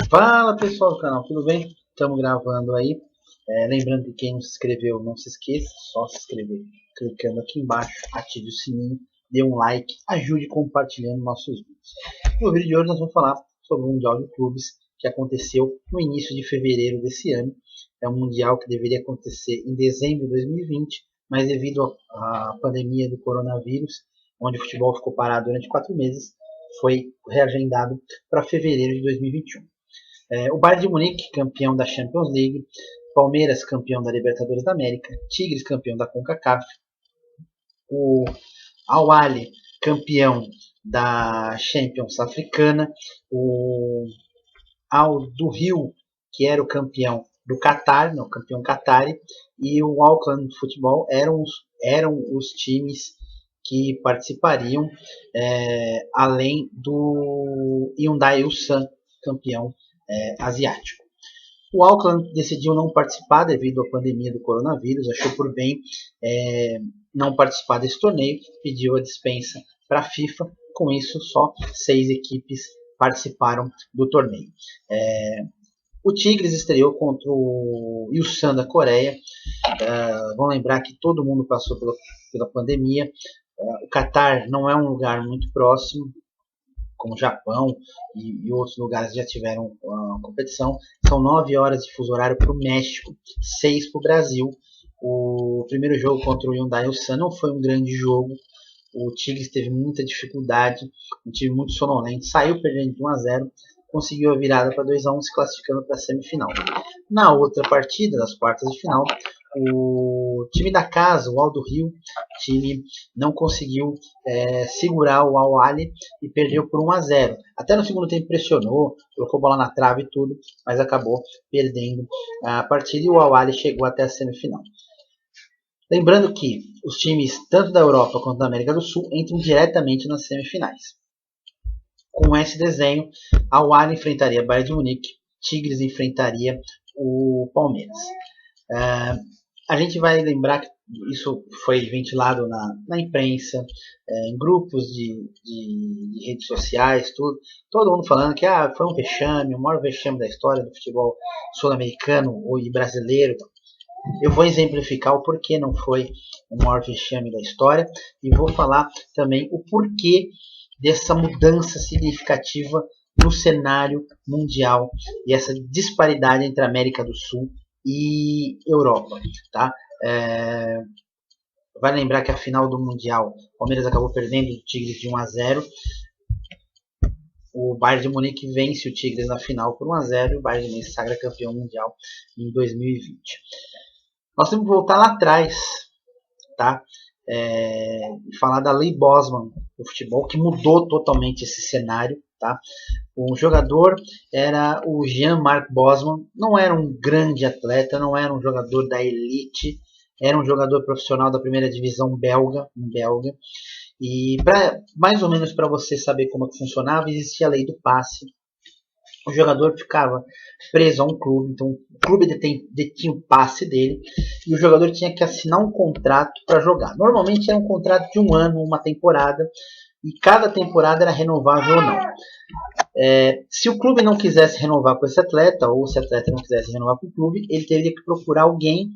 Fala pessoal do canal, tudo bem? Estamos gravando aí. Lembrando que quem não se inscreveu, não se esqueça, só se inscrever clicando aqui embaixo, ative o sininho, dê um like, ajude compartilhando nossos vídeos. No vídeo de hoje nós vamos falar sobre o Mundial de Clubes que aconteceu no início de fevereiro desse ano. É um Mundial que deveria acontecer em dezembro de 2020, mas devido à pandemia do coronavírus, onde o futebol ficou parado durante 4 meses, foi reagendado para fevereiro de 2021. O Bayern de Munique, campeão da Champions League, Palmeiras, campeão da Libertadores da América, Tigres, campeão da CONCACAF, o Al-Ahly, campeão da Champions Africana, o Al do Rio, que era o campeão do Qatar, o campeão Qatari, e o Auckland Futebol eram os times que participariam, além do Hyundai Ulsan, campeão asiático. O Auckland decidiu não participar devido à pandemia do coronavírus, achou por bem não participar desse torneio, pediu a dispensa para a FIFA. Com isso, só 6 equipes participaram do torneio. O Tigres estreou contra o Ulsan da Coreia. Vamos lembrar que todo mundo passou pela pandemia. O Catar não é um lugar muito próximo, como o Japão e outros lugares já tiveram competição. São 9 horas de fuso horário para o México, 6 para o Brasil. O primeiro jogo contra o Hyundai Ulsan não foi um grande jogo. O Tigres teve muita dificuldade, um time muito sonolento, saiu perdendo de 1 a 0, conseguiu a virada para 2 a 1, se classificando para a semifinal. Na outra partida, das quartas de final, o time da casa, o Al do Rio, time não conseguiu segurar o Al-Ahly e perdeu por 1 a 0. Até no segundo tempo pressionou, colocou bola na trave e tudo, mas acabou perdendo a partida e o Al-Ahly chegou até a semifinal. Lembrando que os times tanto da Europa quanto da América do Sul entram diretamente nas semifinais. Com esse desenho, a Al-Ahly enfrentaria Bayern de Munique, Tigres enfrentaria o Palmeiras. A gente vai lembrar que isso foi ventilado na imprensa, em grupos de redes sociais, tudo. Todo mundo falando que foi um vexame, o maior vexame da história do futebol sul-americano e brasileiro. Eu vou exemplificar o porquê não foi o maior vexame da história e vou falar também o porquê dessa mudança significativa no cenário mundial e essa disparidade entre a América do Sul e Europa, tá? Vai lembrar que a final do Mundial, o Palmeiras acabou perdendo o Tigres de 1 a 0. O Bayern de Munique vence o Tigres na final por 1 a 0 e o Bayern de Munique se sagra campeão mundial em 2020. Nós temos que voltar lá atrás, tá? E falar da Lei Bosman do futebol, que mudou totalmente esse cenário, tá? O jogador era o Jean-Marc Bosman, não era um grande atleta, não era um jogador da elite, era um jogador profissional da primeira divisão belga, e mais ou menos para você saber como é que funcionava, existia a lei do passe. O jogador ficava preso a um clube, então o clube detinha o passe dele e o jogador tinha que assinar um contrato para jogar. Normalmente era um contrato de 1 ano, uma temporada, e cada temporada era renovável ou não. Se o clube não quisesse renovar com esse atleta, ou se o atleta não quisesse renovar com o clube, ele teria que procurar alguém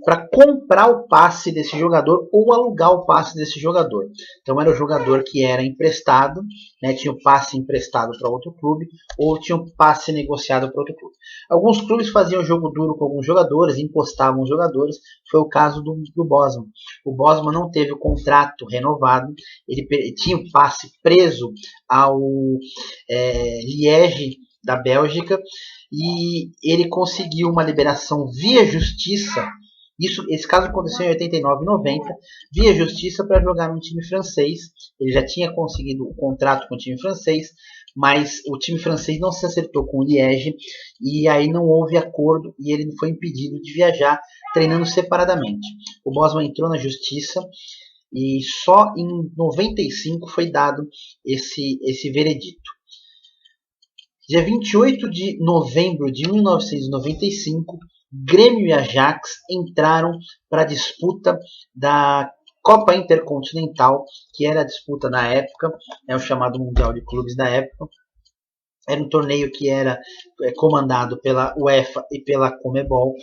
para comprar o passe desse jogador ou alugar o passe desse jogador. Então era o jogador que era emprestado, né, tinha o passe emprestado para outro clube ou tinha o passe negociado para outro clube. Alguns clubes faziam jogo duro com alguns jogadores, impostavam os jogadores. Foi o caso do Bosman. O Bosman não teve o contrato renovado, ele tinha o passe preso ao Liège da Bélgica, e ele conseguiu uma liberação via justiça. Esse caso aconteceu em 89 e 90, via justiça, para jogar no time francês. Ele já tinha conseguido o contrato com o time francês, mas o time francês não se acertou com o Liège e aí não houve acordo e ele foi impedido de viajar, treinando separadamente. O Bosman entrou na justiça e só em 95 foi dado esse veredito. Dia 28 de novembro de 1995, Grêmio e Ajax entraram para a disputa da Copa Intercontinental, que era a disputa na época, o chamado Mundial de Clubes da época. Era um torneio que era comandado pela UEFA e pela Comebol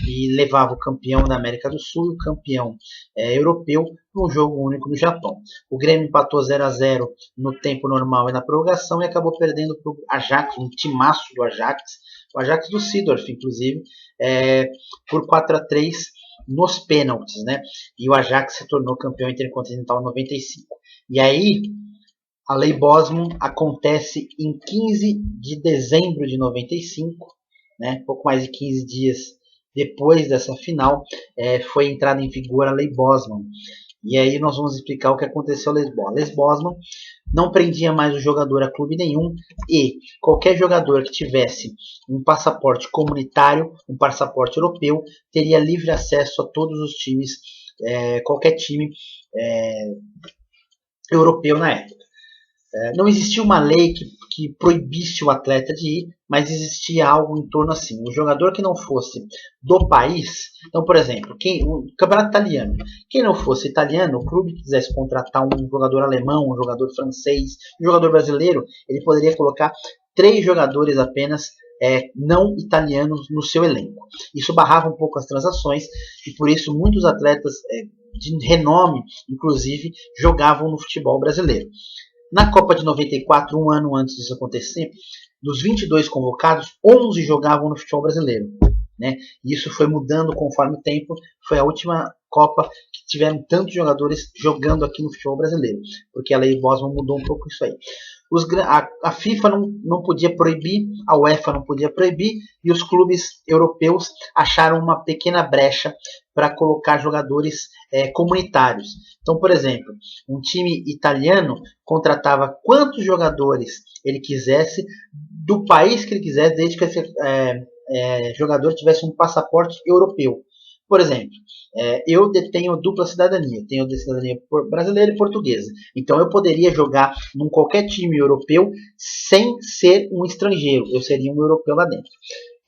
e levava o campeão da América do Sul e o campeão europeu num jogo único no Japão. O Grêmio empatou 0-0 no tempo normal e na prorrogação e acabou perdendo para o Ajax, um timaço do Ajax, o Ajax do Seedorf, inclusive, por 4-3 nos pênaltis, né? E o Ajax se tornou campeão intercontinental em 95. E aí, a Lei Bosman acontece em 15 de dezembro de 95, né? Pouco mais de 15 dias depois dessa final, foi entrada em vigor a Lei Bosman. E aí nós vamos explicar o que aconteceu a Lei Bosman. Não prendia mais o jogador a clube nenhum e qualquer jogador que tivesse um passaporte comunitário, um passaporte europeu, teria livre acesso a todos os times, qualquer time europeu na época. Não existia uma lei que proibisse o atleta de ir, mas existia algo em torno assim. O jogador que não fosse do país, então, por exemplo, o campeonato italiano, quem não fosse italiano, o clube que quisesse contratar um jogador alemão, um jogador francês, um jogador brasileiro, ele poderia colocar 3 jogadores apenas não italianos no seu elenco. Isso barrava um pouco as transações e por isso muitos atletas de renome, inclusive, jogavam no futebol brasileiro. Na Copa de 94, um ano antes disso acontecer, dos 22 convocados, 11 jogavam no futebol brasileiro, né? E isso foi mudando conforme o tempo. Foi a última Copa que tiveram tantos jogadores jogando aqui no futebol brasileiro, porque a Lei Bosman mudou um pouco isso aí. A FIFA não podia proibir, a UEFA não podia proibir, e os clubes europeus acharam uma pequena brecha para colocar jogadores comunitários. Então, por exemplo, um time italiano contratava quantos jogadores ele quisesse, do país que ele quisesse, desde que esse jogador tivesse um passaporte europeu. Por exemplo, eu detenho dupla cidadania, tenho cidadania brasileira e portuguesa. Então eu poderia jogar num qualquer time europeu sem ser um estrangeiro, eu seria um europeu lá dentro.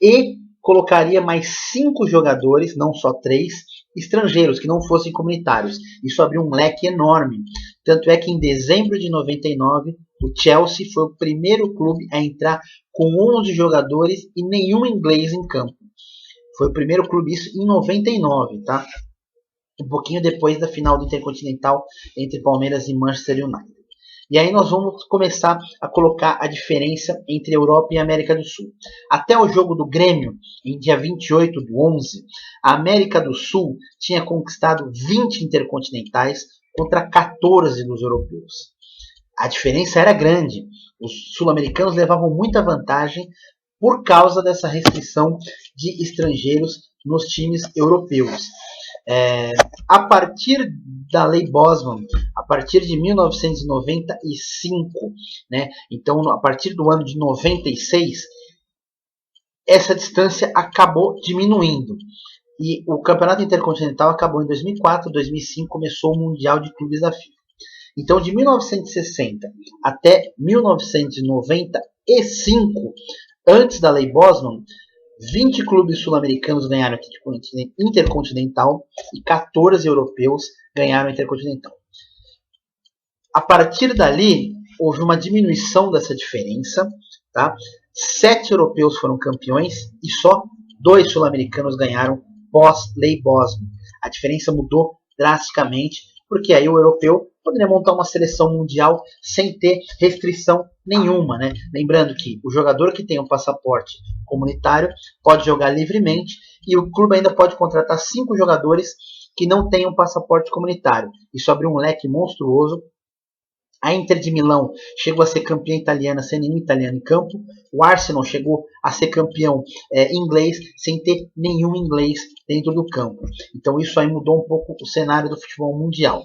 E colocaria mais 5 jogadores, não só 3, estrangeiros que não fossem comunitários. Isso abriu um leque enorme. Tanto é que em dezembro de 99, o Chelsea foi o primeiro clube a entrar com 11 jogadores e nenhum inglês em campo. Foi o primeiro clube, isso em 99, tá? Um pouquinho depois da final do Intercontinental entre Palmeiras e Manchester United. E aí nós vamos começar a colocar a diferença entre Europa e América do Sul. Até o jogo do Grêmio, em dia 28 do 11, a América do Sul tinha conquistado 20 intercontinentais contra 14 dos europeus. A diferença era grande. Os sul-americanos levavam muita vantagem por causa dessa restrição de estrangeiros nos times europeus. A partir da Lei Bosman, a partir de 1995, né, então a partir do ano de 96, essa distância acabou diminuindo. E o Campeonato Intercontinental acabou em 2004, 2005 começou o Mundial de Clubes da FIFA. Então, de 1960 até 1995, antes da Lei Bosman, 20 clubes sul-americanos ganharam Intercontinental e 14 europeus ganharam Intercontinental. A partir dali, houve uma diminuição dessa diferença. Tá? 7 europeus foram campeões e só 2 sul-americanos ganharam pós-Lei Bosman. A diferença mudou drasticamente, porque aí o europeu poderia montar uma seleção mundial sem ter restrição nenhuma, né? Lembrando que o jogador que tem um passaporte comunitário pode jogar livremente e o clube ainda pode contratar 5 jogadores que não tenham passaporte comunitário. Isso abriu um leque monstruoso. A Inter de Milão chegou a ser campeã italiana sem nenhum italiano em campo. O Arsenal chegou a ser campeão inglês sem ter nenhum inglês dentro do campo. Então isso aí mudou um pouco o cenário do futebol mundial.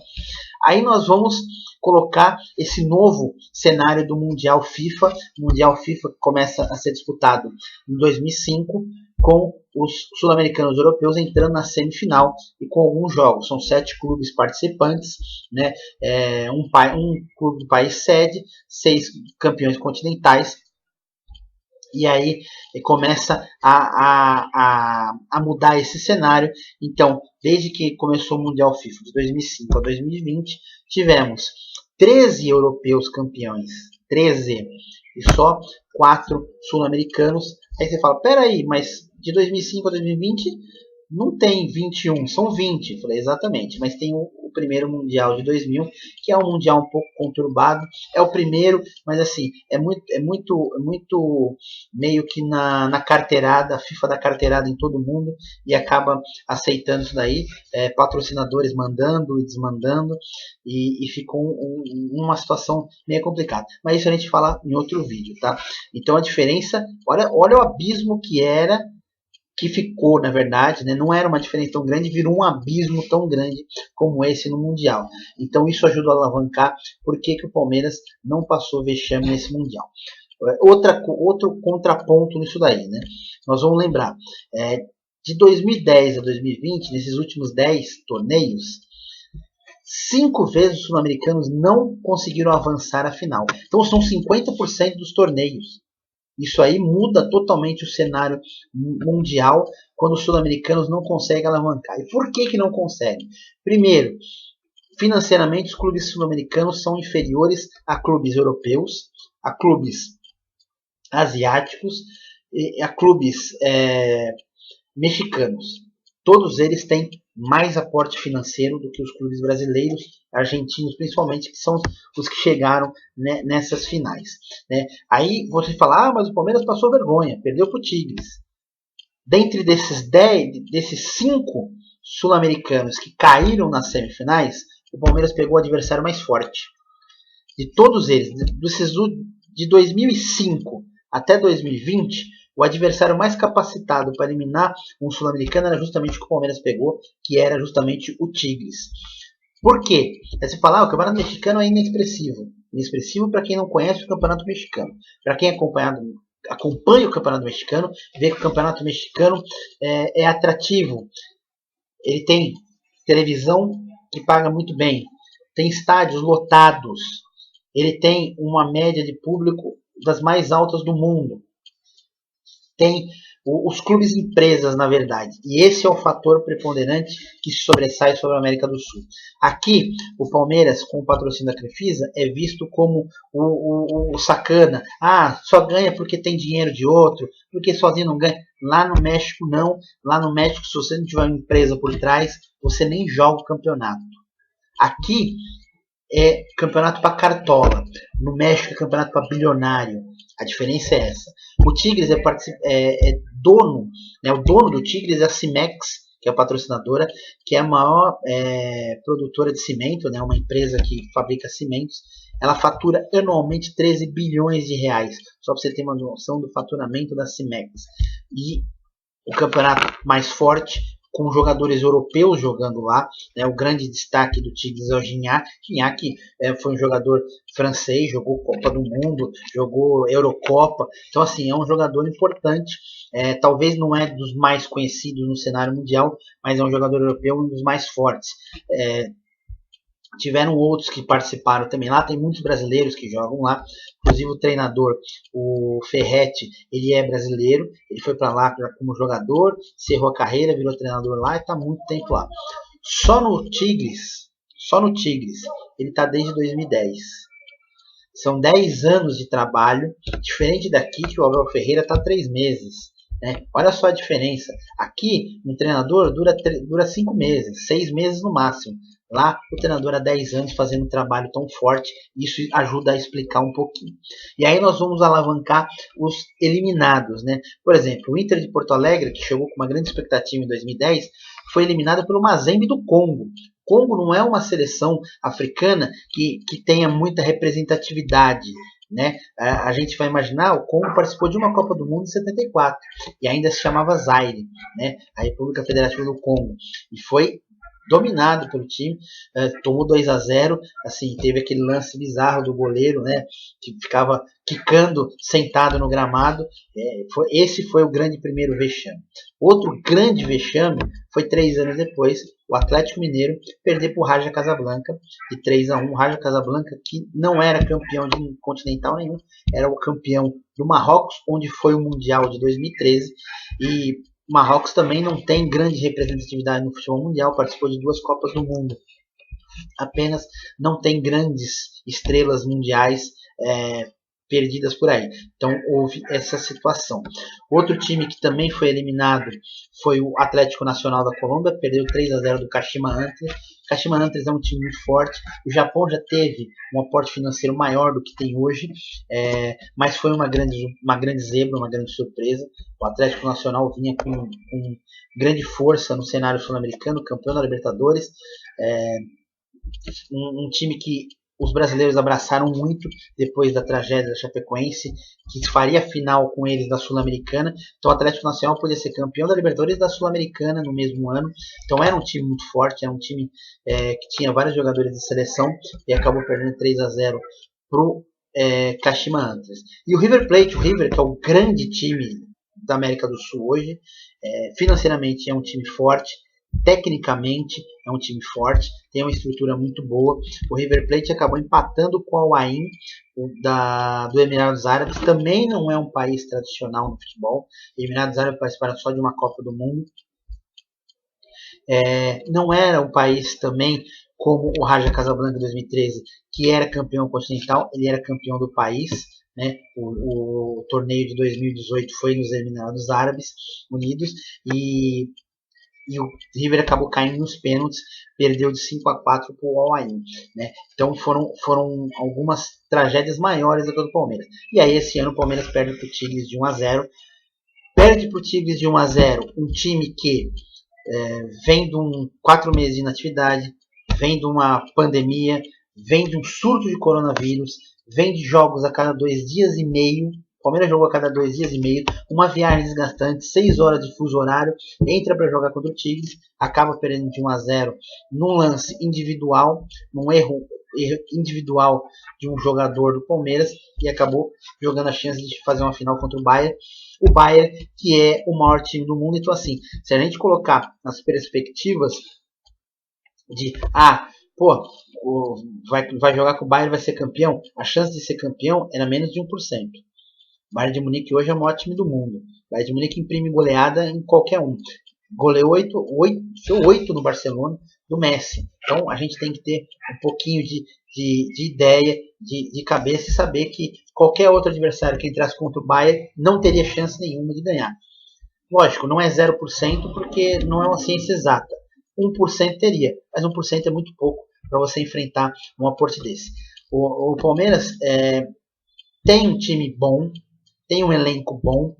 Aí nós vamos colocar esse novo cenário do Mundial FIFA. O Mundial FIFA começa a ser disputado em 2005, com os sul-americanos e europeus entrando na semifinal e com alguns jogos. São 7 clubes participantes, né? Um clube do país sede, 6 campeões continentais. E aí começa a mudar esse cenário. Então, desde que começou o Mundial FIFA de 2005 a 2020, tivemos 13 europeus campeões 13 e só 4 sul-americanos. Aí você fala, peraí, mas de 2005 a 2020 não tem 21, são 20. Eu falei, exatamente, mas tem o primeiro Mundial de 2000, que é um Mundial um pouco conturbado. É o primeiro, mas assim, é muito meio que na carteirada, a FIFA dá carteirada em todo mundo e acaba aceitando isso daí, patrocinadores mandando e desmandando, e ficou uma situação meio complicada. Mas isso a gente fala em outro vídeo, tá? Então a diferença, olha o abismo que ficou, na verdade, né, não era uma diferença tão grande, virou um abismo tão grande como esse no Mundial. Então isso ajudou a alavancar por que o Palmeiras não passou vexame nesse Mundial. Outro contraponto nisso daí, né? Nós vamos lembrar, de 2010 a 2020, nesses últimos 10 torneios, 5 vezes os sul-americanos não conseguiram avançar à final. Então são 50% dos torneios. Isso aí muda totalmente o cenário mundial quando os sul-americanos não conseguem alavancar. E por que não conseguem? Primeiro, financeiramente os clubes sul-americanos são inferiores a clubes europeus, a clubes asiáticos e a clubes mexicanos. Todos eles têm mais aporte financeiro do que os clubes brasileiros, argentinos principalmente, que são os que chegaram, né, nessas finais, né? Aí você fala, mas o Palmeiras passou vergonha, perdeu para o Tigres. Dentre desses 5 sul-americanos que caíram nas semifinais, o Palmeiras pegou o adversário mais forte. De todos eles, de 2005 até 2020, o adversário mais capacitado para eliminar um sul-americano era justamente o que o Palmeiras pegou, que era justamente o Tigres. Por quê? Aí você fala, o Campeonato Mexicano é inexpressivo. Inexpressivo para quem não conhece o Campeonato Mexicano. Para quem acompanha o Campeonato Mexicano, vê que o Campeonato Mexicano é atrativo. Ele tem televisão que paga muito bem. Tem estádios lotados. Ele tem uma média de público das mais altas do mundo. Tem os clubes empresas, na verdade. E esse é o fator preponderante que sobressai sobre a América do Sul. Aqui, o Palmeiras, com o patrocínio da Crefisa, é visto como o sacana. Só ganha porque tem dinheiro de outro, porque sozinho não ganha. Lá no México, não. Lá no México, se você não tiver uma empresa por trás, você nem joga o campeonato. Aqui é campeonato para cartola. No México é campeonato para bilionário. A diferença é essa. O Tigres é dono, né? O dono do Tigres é a Cimex, que é a patrocinadora, que é a maior produtora de cimento, né? Uma empresa que fabrica cimentos. Ela fatura anualmente 13 bilhões de reais. Só para você ter uma noção do faturamento da Cimex. E o campeonato mais forte, com jogadores europeus jogando lá, né? O grande destaque do Tigres é o Gignac. Gignac foi um jogador francês, jogou Copa do Mundo, jogou Eurocopa, então assim, é um jogador importante, talvez não é dos mais conhecidos no cenário mundial, mas é um jogador europeu, um dos mais fortes. Tiveram outros que participaram também lá, tem muitos brasileiros que jogam lá, inclusive o treinador, o Ferretti, ele é brasileiro, ele foi para lá como jogador, encerrou a carreira, virou treinador lá e está muito tempo lá. Só no Tigres, ele está desde 2010. São 10 anos de trabalho, diferente daqui que o Abel Ferreira está 3 meses. Né? Olha só a diferença. Aqui, um treinador dura 5 meses, 6 meses no máximo. Lá, o treinador há 10 anos fazendo um trabalho tão forte, isso ajuda a explicar um pouquinho. E aí nós vamos alavancar os eliminados. Né? Por exemplo, o Inter de Porto Alegre, que chegou com uma grande expectativa em 2010, foi eliminado pelo Mazembe do Congo. Congo não é uma seleção africana que tenha muita representatividade. Né? A gente vai imaginar, o Congo participou de uma Copa do Mundo em 74 e ainda se chamava Zaire, né? A República Federativa do Congo, e foi dominado pelo time, tomou 2-0, assim, teve aquele lance bizarro do goleiro, né, que ficava quicando sentado no gramado. Esse foi o grande primeiro vexame. Outro grande vexame foi 3 anos depois, o Atlético Mineiro perder para o Raja Casablanca de 3-1. O Raja Casablanca, que não era campeão de continental nenhum, era o campeão do Marrocos, onde foi o Mundial de 2013, e Marrocos também não tem grande representatividade no futebol mundial, participou de 2 Copas do Mundo, apenas não tem grandes estrelas mundiais perdidas por aí. Então houve essa situação. Outro time que também foi eliminado foi o Atlético Nacional da Colômbia, perdeu 3-0 do Kashima Antlers. Kashima Antlers é um time muito forte. O Japão já teve um aporte financeiro maior do que tem hoje, mas foi uma grande zebra, uma grande surpresa. O Atlético Nacional vinha com grande força no cenário sul-americano, campeão da Libertadores, um time que os brasileiros abraçaram muito depois da tragédia da Chapecoense, que faria final com eles da Sul-Americana. Então o Atlético Nacional podia ser campeão da Libertadores e da Sul-Americana no mesmo ano. Então era um time muito forte, era um time que tinha vários jogadores de seleção e acabou perdendo 3-0 para o Kashima Antlers. E o River Plate, o River, que é o grande time da América do Sul hoje, financeiramente é um time forte, tecnicamente é um time forte, tem uma estrutura muito boa. O River Plate acabou empatando com o Al Ain do Emirados Árabes, também não é um país tradicional no futebol. Emirados Árabes participaram só de uma Copa do Mundo, não era um país também como o Raja Casablanca em 2013, que era campeão continental, ele era campeão do país, né? O torneio de 2018 foi nos Emirados Árabes Unidos e o River acabou caindo nos pênaltis, perdeu de 5-4 para o Al Ain, né? Então foram algumas tragédias maiores do que o do Palmeiras. E aí esse ano o Palmeiras perde para o Tigres de 1-0, perde para o Tigres de 1-0, um time que vem de 4 meses de inatividade, vem de uma pandemia, vem de um surto de coronavírus, vem de jogos a cada 2 dias e meio. O Palmeiras jogou a cada 2 dias e meio, uma viagem desgastante, 6 horas de fuso horário, entra para jogar contra o Tigres, acaba perdendo de 1-0 num lance individual, num erro individual de um jogador do Palmeiras, e acabou jogando a chance de fazer uma final contra o Bayern. O Bayern, que é o maior time do mundo. Então assim, se a gente colocar nas perspectivas de vai jogar com o Bayern, vai ser campeão, a chance de ser campeão era menos de 1%. O Bayern de Munique hoje é o maior time do mundo. O Bayern de Munique imprime goleada em qualquer um. Goleou 8 no Barcelona, do Messi. Então a gente tem que ter um pouquinho de ideia, de cabeça, e saber que qualquer outro adversário que entrasse contra o Bayern não teria chance nenhuma de ganhar. Lógico, não é 0% porque não é uma ciência exata. 1% teria, mas 1% é muito pouco para você enfrentar um aporte desse. O Palmeiras tem um time bom, tem um elenco bom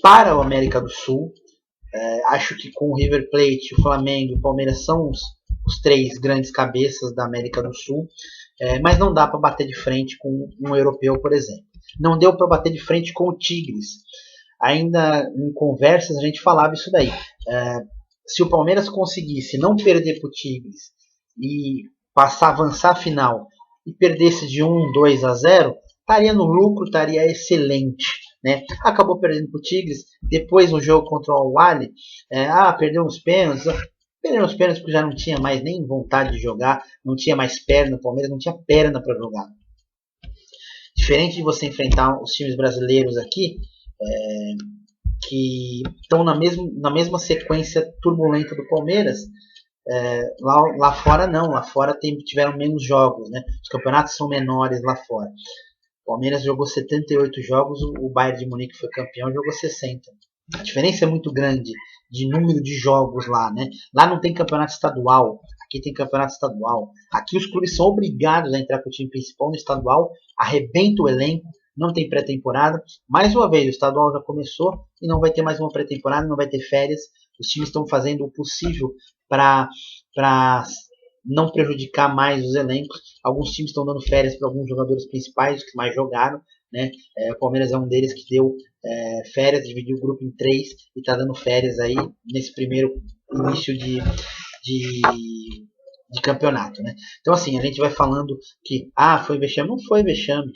para o América do Sul. Acho que com o River Plate, o Flamengo e o Palmeiras são os 3 grandes cabeças da América do Sul, mas não dá para bater de frente com um europeu, por exemplo. Não deu para bater de frente com o Tigres. Ainda em conversas a gente falava isso daí. Se o Palmeiras conseguisse não perder para o Tigres e avançar a final e perdesse de 1-2-0, estaria no lucro, estaria excelente, né? Acabou perdendo para o Tigres, depois no jogo contra o Al-Ahly, perdeu uns pênaltis, porque já não tinha mais nem vontade de jogar, não tinha mais perna, o Palmeiras não tinha perna para jogar. Diferente de você enfrentar os times brasileiros aqui, que estão na mesma sequência turbulenta do Palmeiras, lá fora não, lá fora tiveram menos jogos, né? Os campeonatos são menores lá fora. O Palmeiras jogou 78 jogos, o Bayern de Munique foi campeão, jogou 60. A diferença é muito grande de número de jogos lá, né? Lá não tem campeonato estadual, aqui tem campeonato estadual. Aqui os clubes são obrigados a entrar com o time principal no estadual, arrebenta o elenco, não tem pré-temporada. Mais uma vez, o estadual já começou e não vai ter mais uma pré-temporada, não vai ter férias. Os times estão fazendo o possível para não prejudicar mais os elencos. Alguns times estão dando férias para alguns jogadores principais, que mais jogaram, né? O Palmeiras é um deles que deu férias, dividiu o grupo em 3 e está dando férias aí nesse primeiro início de campeonato, né? Então assim, a gente vai falando que foi vexame. Não foi vexame.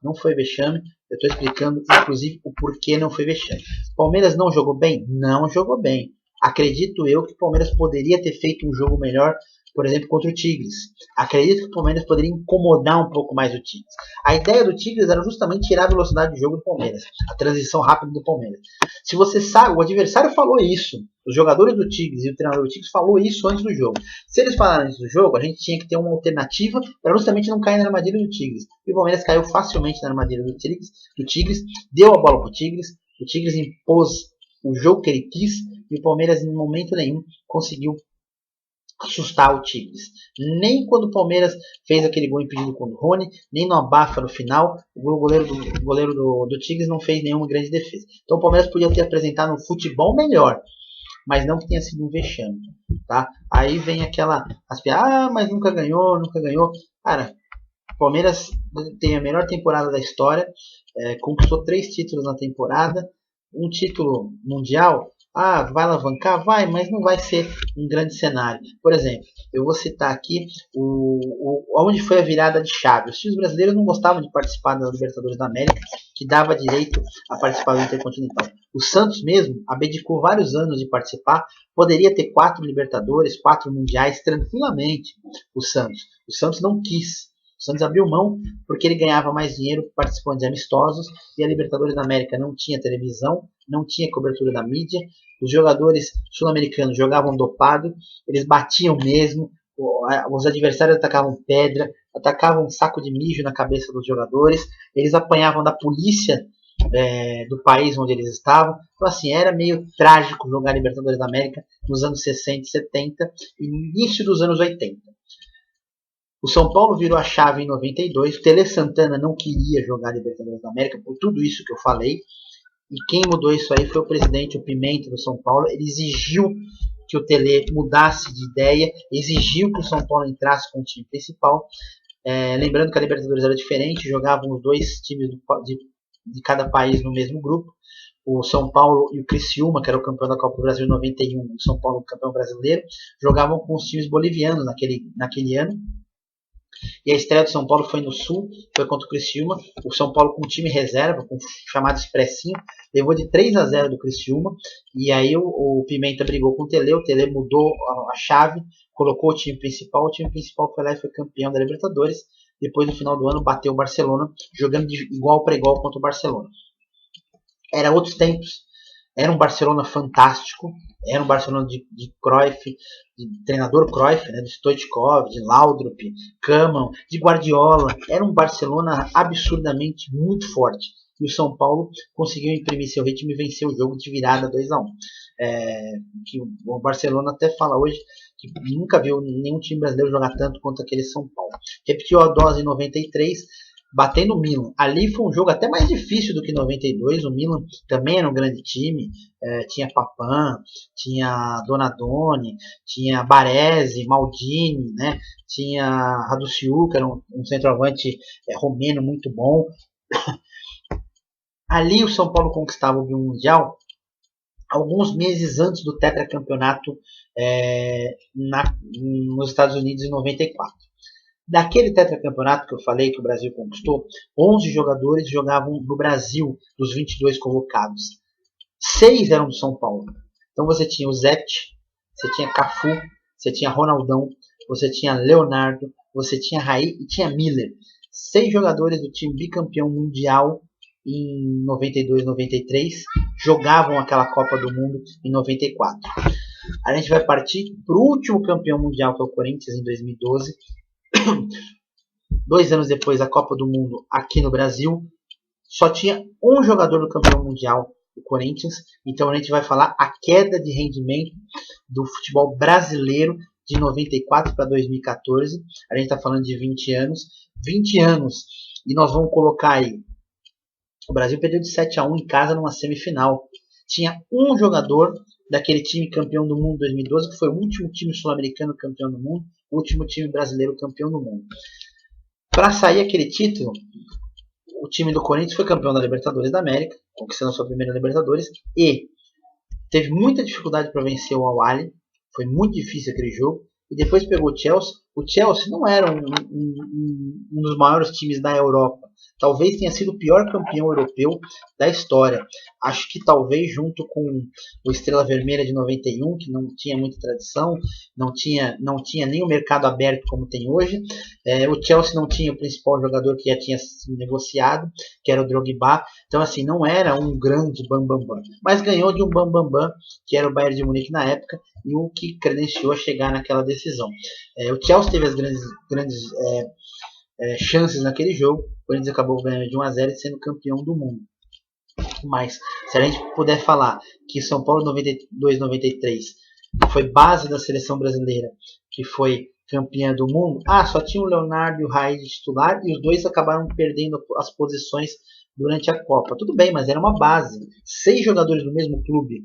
Não foi vexame. Eu estou explicando, inclusive, o porquê não foi vexame. O Palmeiras não jogou bem? Não jogou bem. Acredito eu que o Palmeiras poderia ter feito um jogo melhor por exemplo, contra o Tigres. Acredito que o Palmeiras poderia incomodar um pouco mais o Tigres. A ideia do Tigres era justamente tirar a velocidade de jogo do Palmeiras, a transição rápida do Palmeiras. Se você sabe, o adversário falou isso, os jogadores do Tigres e o treinador do Tigres falou isso antes do jogo. Se eles falaram antes do jogo, a gente tinha que ter uma alternativa para justamente não cair na armadilha do Tigres. E o Palmeiras caiu facilmente na armadilha do Tigres, deu a bola para o Tigres impôs o jogo que ele quis e o Palmeiras em momento nenhum conseguiu assustar o Tigres. Nem quando o Palmeiras fez aquele gol impedido com o Rony, nem no abafa no final, o goleiro do Tigres não fez nenhuma grande defesa. Então o Palmeiras podia ter apresentado um futebol melhor, mas não que tenha sido um vexame. Tá? Aí vem aquela mas nunca ganhou. Cara, o Palmeiras tem a melhor temporada da história, conquistou 3 títulos na temporada, um título mundial. Vai alavancar? Vai, mas não vai ser um grande cenário. Por exemplo, eu vou citar aqui onde foi a virada de chave. Os times brasileiros não gostavam de participar da Libertadores da América, que dava direito a participar do Intercontinental. O Santos mesmo abdicou vários anos de participar, poderia ter 4 Libertadores, 4 Mundiais tranquilamente. O Santos não quis. O Santos abriu mão porque ele ganhava mais dinheiro participando de amistosos e a Libertadores da América não tinha televisão, não tinha cobertura da mídia, os jogadores sul-americanos jogavam dopado, eles batiam mesmo, os adversários atacavam pedra, atacavam um saco de mijo na cabeça dos jogadores, eles apanhavam da polícia do país onde eles estavam. Então assim, era meio trágico jogar Libertadores da América nos anos 60 e 70 e início dos anos 80. O São Paulo virou a chave em 92. O Tele Santana não queria jogar Libertadores da América por tudo isso que eu falei. E quem mudou isso aí foi o presidente, o Pimenta do São Paulo. Ele exigiu que o Tele mudasse de ideia, exigiu que o São Paulo entrasse com o time principal. Lembrando que a Libertadores era diferente, jogavam os 2 times de cada país no mesmo grupo. O São Paulo e o Criciúma, que era o campeão da Copa do Brasil em 91, o São Paulo campeão brasileiro, jogavam com os times bolivianos naquele ano. E a estreia do São Paulo foi no Sul, foi contra o Criciúma. O São Paulo com time reserva, com chamado Expressinho, levou de 3-0 do Criciúma. E aí o Pimenta brigou com o Tele mudou a chave, colocou o time principal foi lá e foi campeão da Libertadores. Depois, no final do ano, bateu o Barcelona, jogando de igual para igual contra o Barcelona. Era outros tempos. Era um Barcelona fantástico, era um Barcelona de Cruyff, de treinador Cruyff, né, de Stoichkov, de Laudrup, Koeman, de Guardiola. Era um Barcelona absurdamente muito forte. E o São Paulo conseguiu imprimir seu ritmo e vencer o jogo de virada 2-1. Que o Barcelona até fala hoje que nunca viu nenhum time brasileiro jogar tanto quanto aquele São Paulo. Repetiu a dose em 93, batendo o Milan. Ali foi um jogo até mais difícil do que 92. O Milan também era um grande time, tinha Papan, tinha Donadoni, tinha Baresi, Maldini, né? Tinha Raduciu, que era um centroavante romeno muito bom. Ali o São Paulo conquistava o Mundial alguns meses antes do tetracampeonato nos Estados Unidos em 94. Daquele tetracampeonato que eu falei que o Brasil conquistou, 11 jogadores jogavam no Brasil, dos 22 convocados. 6 eram do São Paulo. Então você tinha o Zete, você tinha Cafu, você tinha Ronaldão, você tinha Leonardo, você tinha Raí e tinha Miller. 6 jogadores do time bicampeão mundial em 92, 93, jogavam aquela Copa do Mundo em 94. A gente vai partir para o último campeão mundial, que é o Corinthians, em 2012. 2 anos depois da Copa do Mundo aqui no Brasil, só tinha um jogador do campeão mundial, o Corinthians. Então a gente vai falar a queda de rendimento do futebol brasileiro de 94 para 2014. A gente está falando de 20 anos. 20 anos. E nós vamos colocar aí. O Brasil perdeu de 7-1 em casa numa semifinal. Tinha um jogador daquele time campeão do mundo 2012, que foi o último time sul-americano campeão do mundo, o último time brasileiro campeão do mundo. Para sair aquele título, o time do Corinthians foi campeão da Libertadores da América, conquistando a sua primeira Libertadores, e teve muita dificuldade para vencer o Al-Ahly, foi muito difícil aquele jogo, e depois pegou o Chelsea. O Chelsea não era um dos maiores times da Europa, talvez tenha sido o pior campeão europeu da história. Acho que talvez junto com o Estrela Vermelha de 91, que não tinha muita tradição, não tinha nem o mercado aberto como tem hoje. O Chelsea não tinha o principal jogador que já tinha sido negociado, que era o Drogba. Então assim, não era um grande bambambam, mas ganhou de um bambambam, que era o Bayern de Munique na época, e o que credenciou a chegar naquela decisão. O Chelsea teve as grandes chances naquele jogo, o Corinthians acabou ganhando de 1-0 e sendo campeão do mundo. Mas se a gente puder falar que São Paulo 92-93 foi base da seleção brasileira, que foi campeã do mundo, só tinha o Leonardo e o Raí de titular, e os dois acabaram perdendo as posições durante a Copa. Tudo bem, mas era uma base. 6 jogadores do mesmo clube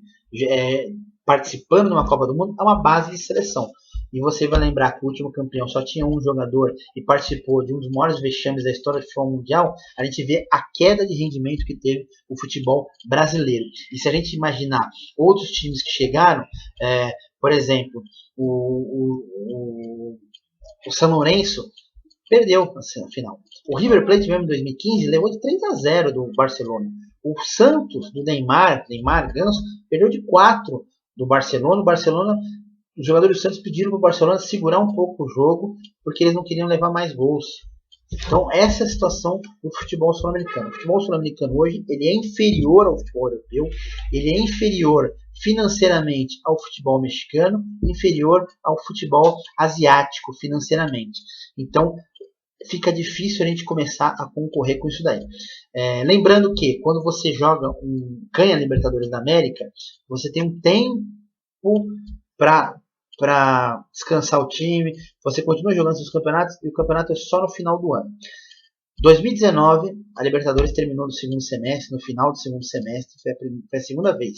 participando de uma Copa do Mundo é uma base de seleção. E você vai lembrar que o último campeão só tinha um jogador e participou de um dos maiores vexames da história do futebol mundial. A gente vê a queda de rendimento que teve o futebol brasileiro. E se a gente imaginar outros times que chegaram, por exemplo, o São Lourenço perdeu na final. O River Plate mesmo em 2015 levou de 3-0 do Barcelona. O Santos, do Neymar Ganso, perdeu de 4 do Barcelona. O Barcelona, os jogadores do Santos pediram para o Barcelona segurar um pouco o jogo, porque eles não queriam levar mais gols. Então essa é a situação do futebol sul-americano. O futebol sul-americano hoje ele é inferior ao futebol europeu, ele é inferior financeiramente ao futebol mexicano, inferior ao futebol asiático financeiramente. Então fica difícil a gente começar a concorrer com isso daí. Lembrando que quando você ganha a Libertadores da América, você tem um tempo para descansar o time, você continua jogando seus campeonatos e o campeonato é só no final do ano. 2019, a Libertadores terminou no segundo semestre, no final do segundo semestre, foi a segunda vez.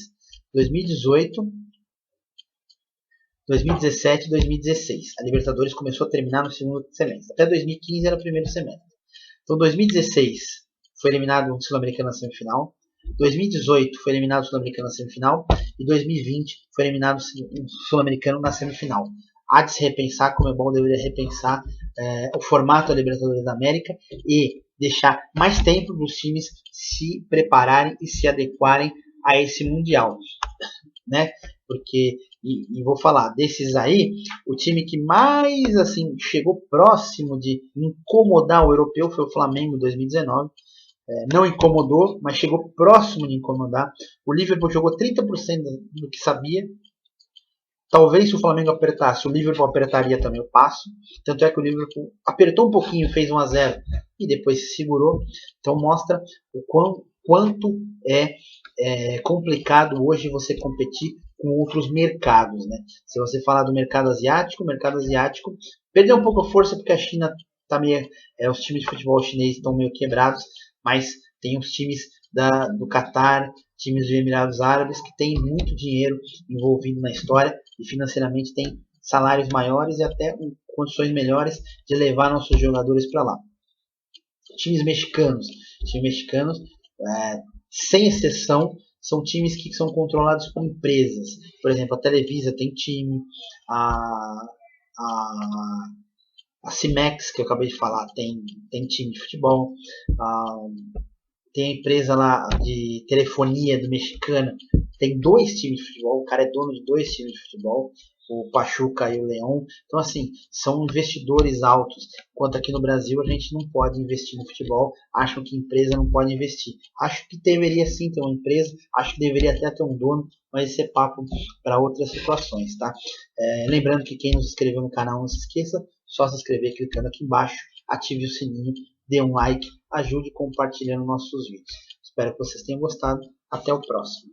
2018, 2017 e 2016. A Libertadores começou a terminar no segundo semestre. Até 2015 era o primeiro semestre. Então 2016 foi eliminado no Sul-Americano na semifinal. 2018 foi eliminado no Sul-Americano na semifinal. E 2020 foi eliminado no Sul-Americano na semifinal. Há de se repensar, como é bom, deveria repensar o formato da Libertadores da América e deixar mais tempo para os times se prepararem e se adequarem a esse Mundial. Né? Porque, e vou falar, desses aí, o time que mais assim chegou próximo de incomodar o europeu foi o Flamengo em 2019. Não incomodou, mas chegou próximo de incomodar. O Liverpool jogou 30% do que sabia. Talvez se o Flamengo apertasse, o Liverpool apertaria também o passo. Tanto é que o Liverpool apertou um pouquinho, fez 1-0 e depois se segurou. Então mostra o quanto é complicado hoje você competir com outros mercados. Né? Se você falar do mercado asiático perdeu um pouco a força porque a China tá meio, os times de futebol chinês estão meio quebrados, mas tem os times do Catar, times dos Emirados Árabes que têm muito dinheiro envolvido na história e financeiramente tem salários maiores e até condições melhores de levar nossos jogadores para lá. Times mexicanos, sem exceção, são times que são controlados por empresas. Por exemplo, a Televisa tem time, a Cimex, que eu acabei de falar, tem time de futebol, tem a empresa lá de telefonia do Mexicana, tem 2 times de futebol, o cara é dono de 2 times de futebol, o Pachuca e o Leão. Então assim, são investidores altos, enquanto aqui no Brasil a gente não pode investir no futebol, acham que empresa não pode investir. Acho que deveria sim ter uma empresa, acho que deveria até ter um dono, mas esse é papo para outras situações, tá? Lembrando que quem nos inscreveu no canal, não se esqueça, só se inscrever clicando aqui embaixo, ative o sininho, dê um like, ajude compartilhando nossos vídeos. Espero que vocês tenham gostado. Até o próximo.